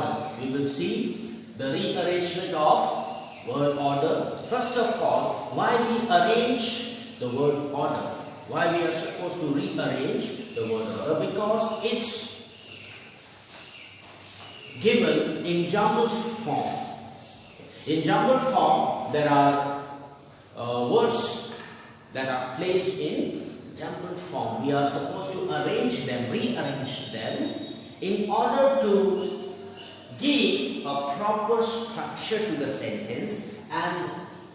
order. We will see the rearrangement of word order. First of all, why we arrange the word order? Why we are supposed to rearrange the word order? Because it's given in jumbled form. In jumbled form, there are words that are placed in jumbled form. We are supposed to arrange them, rearrange them in order to give a proper structure to the sentence and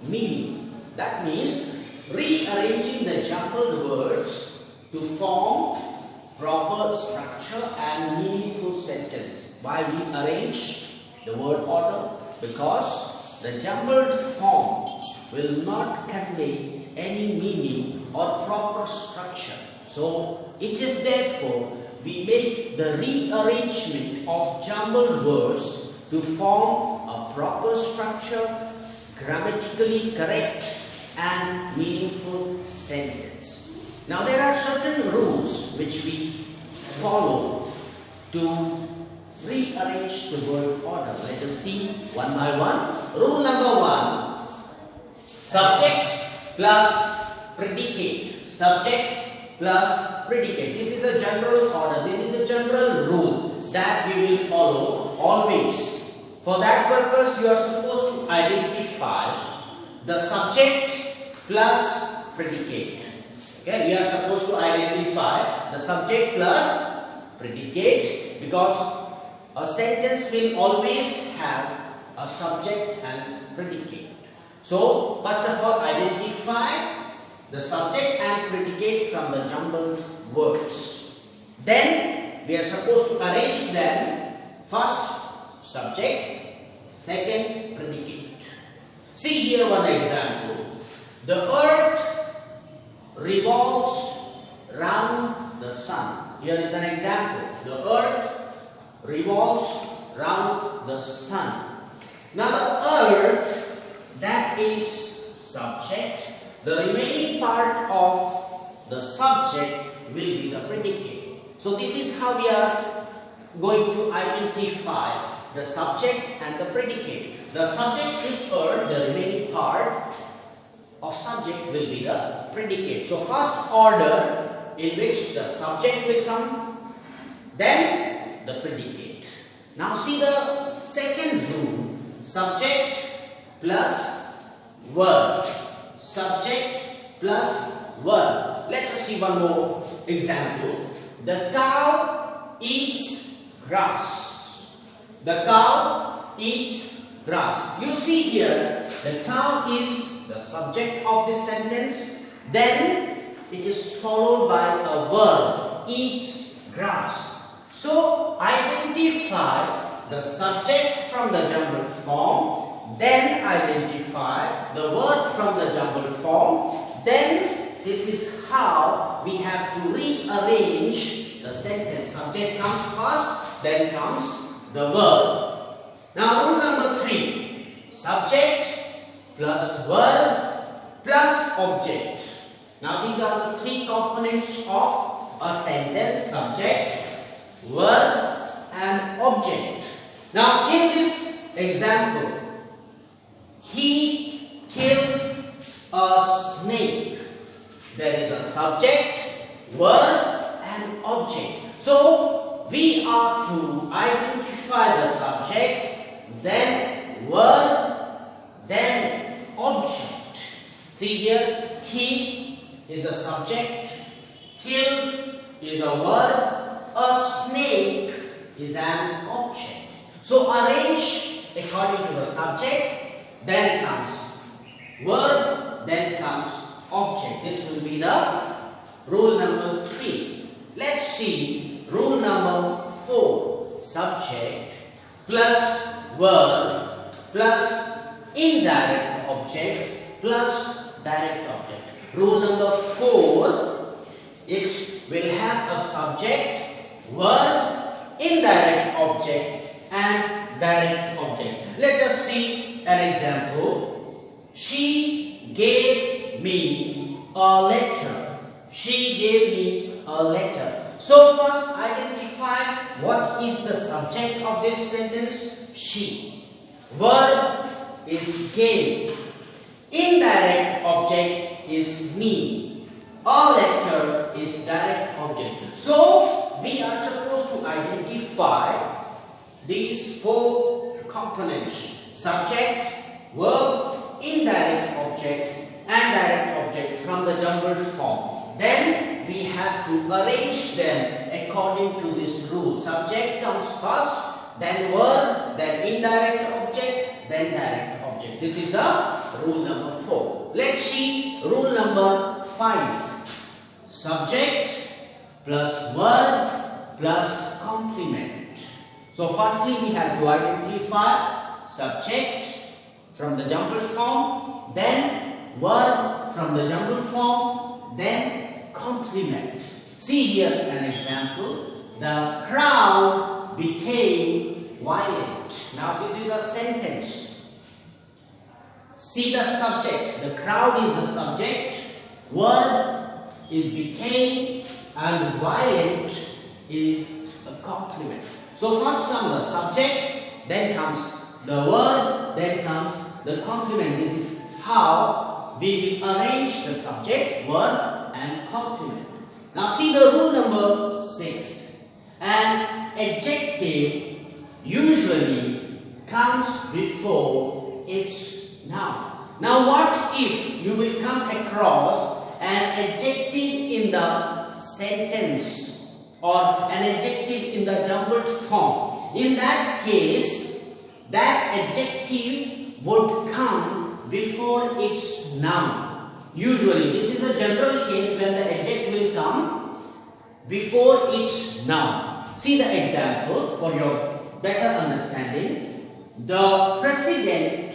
meaning. That means rearranging the jumbled words to form proper structure and meaningful sentence. Why we arrange the word order? Because the jumbled form will not convey any meaning or proper structure. So it is therefore we make the rearrangement of jumbled words to form a proper structure, grammatically correct and meaningful sentence. Now there are certain rules which we follow to rearrange the word order. Let us see one by one. Rule number 1, subject plus predicate. Subject plus predicate. This is a general order. This is a general rule that we will follow always. For that purpose, you are supposed to identify the subject plus predicate. Okay, we are supposed to identify the subject plus predicate because a sentence will always have a subject and predicate. So, first of all, identify the subject and predicate from the jumbled words. Then, we are supposed to arrange them. First, subject, second, predicate. See here one example. The earth revolves round the sun. Here is an example. The earth revolves round the sun. Now the earth, that is subject. The remaining part of the subject will be the predicate. So this is how we are going to identify the subject and the predicate. The subject is earth, the remaining part of subject will be the predicate. So first order in which the subject will come, then the predicate. Now see the second rule, subject plus verb. Subject plus verb. Let us see one more example. The cow eats grass. The cow eats grass. You see here, the cow is the subject of this sentence. Then it is followed by a verb, eats grass. So identify the subject from the jumbled form. Then identify the word from the jumbled form. Then this is how we have to rearrange the sentence. Subject comes first, then comes the verb. Now rule number 3. Subject plus verb plus object. Now these are the 3 components of a sentence. Subject, verb and object. Now in this example, he killed a snake. There is a subject, verb and object. So we are to identify the subject, then verb, then object. See here, he is a subject, kill is a verb, a snake is an object. So arrange according to the subject, then comes verb, then comes object. This will be the rule number 3. Let's see rule number 4. Subject plus verb plus indirect object plus direct object. Rule number 4, it will have a subject, verb, indirect object and direct object. Let us see an example. She gave me a letter. She gave me a letter. So first identify identify what is the subject of this sentence? She. Verb is gave. Indirect object is me. A letter is direct object. So we are supposed to identify these four components: subject, verb, indirect object and direct object from the jumbled form. Then we have to arrange them according to this rule. Subject comes first, then verb, then indirect object, then direct object. This is the rule number 4. Let's see rule number 5. Subject plus verb plus complement. So firstly we have to identify subject from the jumbled form, then verb from the jumbled form, then complement. See here an example. The crowd became violent. Now this is a sentence. See the subject. The crowd is the subject. Verb is became and violent is a complement. So first comes the subject, then comes the verb, then comes the complement. This is how we will arrange the subject, verb and complement. Now see the rule number 6. An adjective usually comes before its noun. Now what if you will come across an adjective in the sentence or an adjective in the jumbled form? In that case, that adjective would come before its noun. Usually, this is a general case when the adjective will come before its noun. See the example for your better understanding. The president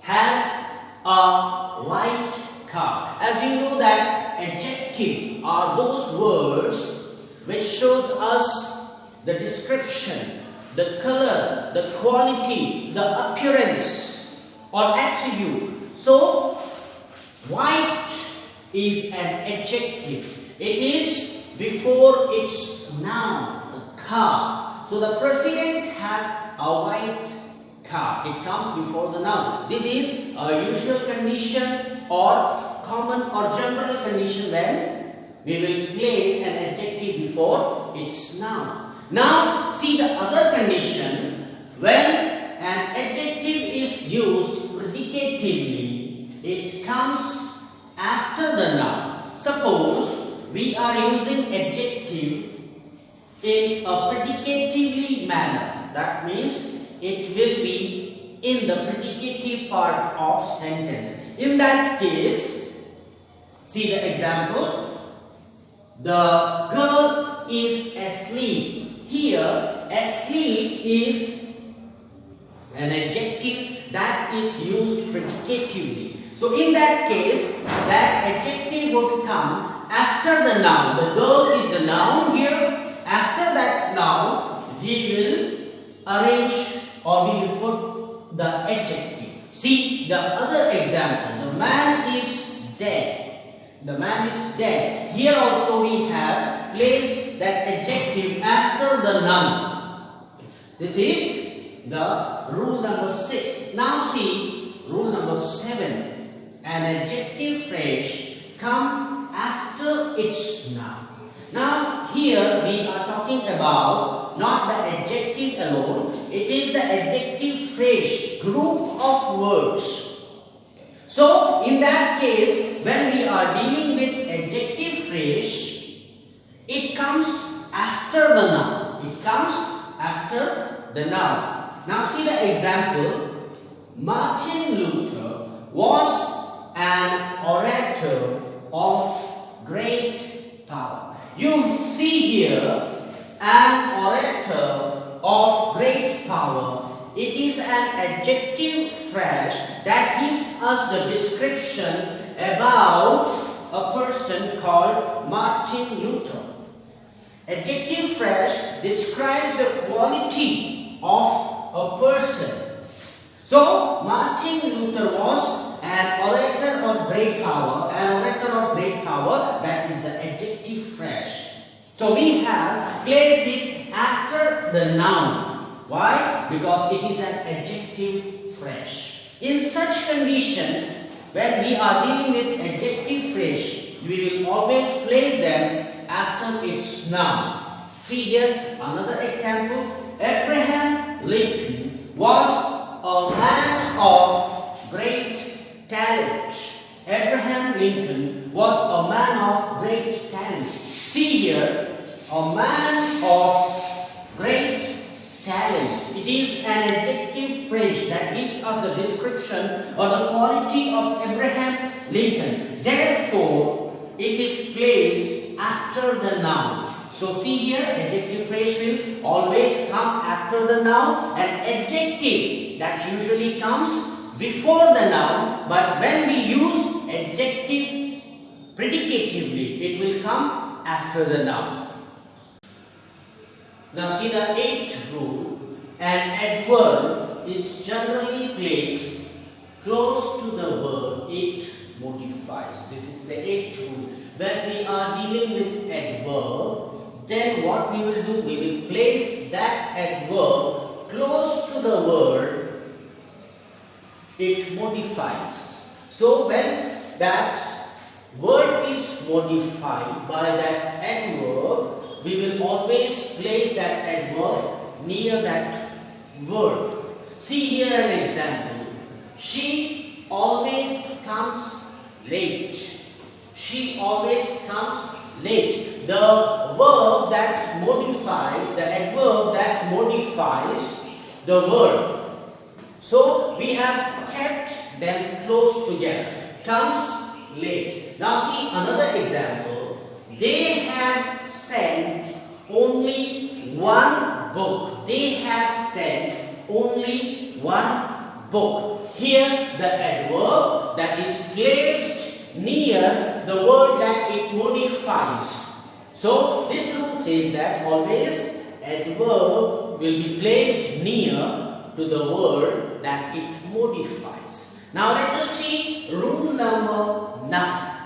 has a white car. As you know that adjective are those words which shows us the description, the color, the quality, the appearance or attribute. So white is an adjective. It is before its noun, the car. So the president has a white car. It comes before the noun. This is a usual condition or common or general condition when we will place an adjective before its noun. Now see the other condition when an adjective is used predicatively. It comes after the noun. Suppose we are using adjective in a predicatively manner. That means it will be in the predicative part of sentence. In that case, see the example. The girl is asleep. Here, asleep is an adjective that is used predicatively. So in that case, that adjective would come after the noun. The girl is the noun here. After that noun, we will arrange or we will put the adjective. See the other example. The man is dead. The man is dead. Here also we have placed that adjective after the noun. This is the rule number 6. Now see rule number 7. An adjective phrase come after its noun. Now here we are talking about not the adjective alone. It is the adjective phrase, group of words. So in that case, when we are dealing with adjective phrase, it comes after the noun. It comes after the noun. Now see the example. Martin Luther was an orator of great power. You see here an orator of great power. It is an adjective phrase that gives us the description about a person called Martin Luther. Adjective phrase describes the quality of a person. So Martin Luther was an orator of great power. An orator of great power, that is the adjective phrase. So we have placed it after the noun. Why? Because it is an adjective phrase. In such condition, when we are dealing with adjective phrase, we will always place them after its noun. See here another example. Abraham Lincoln was a man of great talent. Abraham Lincoln was a man of great talent. See here, a man of great talent. It is an adjective phrase that gives us the description or the quality of Abraham Lincoln. Therefore, it is placed after the noun. So see here, adjective phrase will always come after the noun, and adjective that usually comes before the noun, but when we use adjective predicatively, it will come after the noun. Now see the eighth rule. An adverb is generally placed close to the verb it modifies. This is the eighth rule. When we are dealing with adverb, then what we will do, we will place that adverb close to the word it modifies. So when that word is modified by that adverb, we will always place that adverb near that word. See here an example. She always comes late. She always comes late. The verb that modifies, the adverb that modifies the word. So we have kept them close together. Comes late. Now see another example. They have sent only one book. They have sent only one book. Here the adverb that is placed near the word that it modifies. So this rule says that always adverb will be placed near to the word that it modifies. Now let us see rule number 9.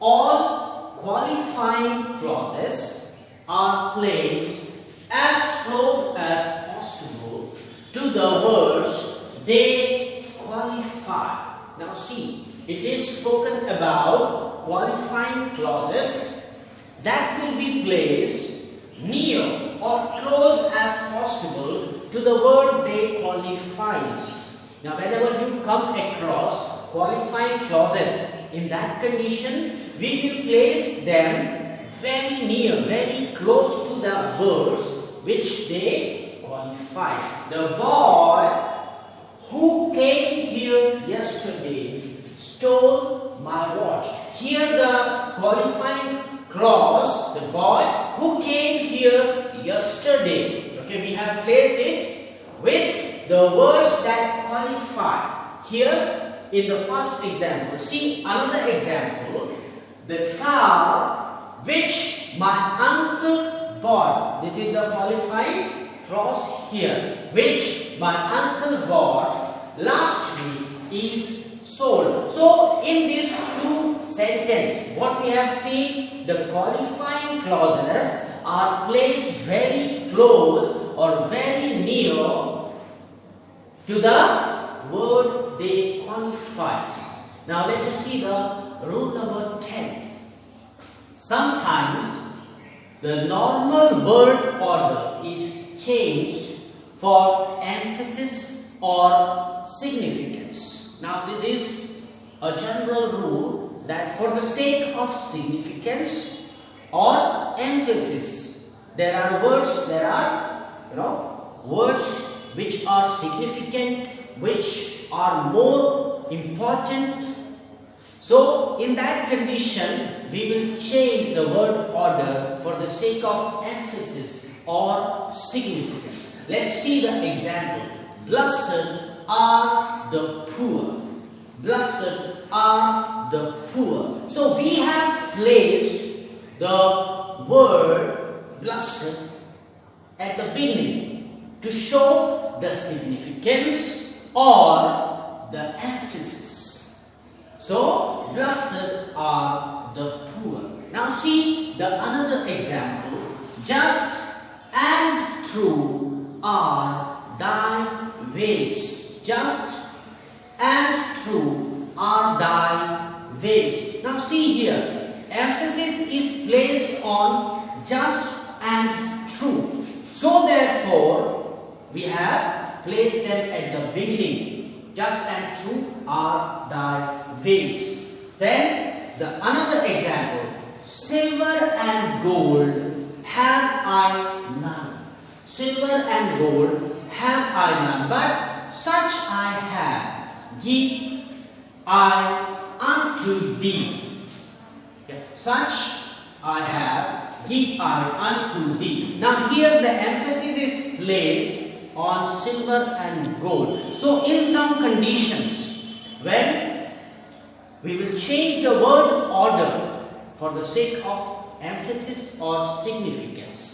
All qualifying clauses are placed as close as possible to the words they qualify. Now see, it is spoken about qualifying clauses that will be placed near or close as possible to the word they qualifies. Now whenever you come across qualifying clauses, in that condition we will place them very near, very close to the words which they qualify. The boy who came here yesterday stole my watch. Here the qualifying clause, the boy who came here yesterday. Okay, we have placed it with the words that qualify. Here in the first example, see another example. The car which my uncle bought. This is the qualifying clause here. Which my uncle bought last week is sold. So in these two sentences, what we have seen, the qualifying clauses are placed very close or very near to the word they qualifies. Now let us see the rule number 10. Sometimes the normal word order is changed for emphasis or significance. Now this is a general rule that for the sake of significance or emphasis, there are words which are significant, which are more important. So in that condition, we will change the word order for the sake of emphasis or significance. Let's see the example. Blessed are the poor. Blessed are the poor. So we have placed the word blessed at the beginning to show the significance or the emphasis. So blessed are the poor. Now see the another example. Just true are thy ways. Just and true are thy ways. Now see here, emphasis is placed on just and true. So therefore, we have placed them at the beginning. Just and true are thy ways. Then another example, silver and gold have I none. Silver and gold have I none, but such I have, give I unto thee. Okay. Such I have, give I unto thee. Now here the emphasis is placed on silver and gold. So in some conditions, when we will change the word order for the sake of emphasis or significance.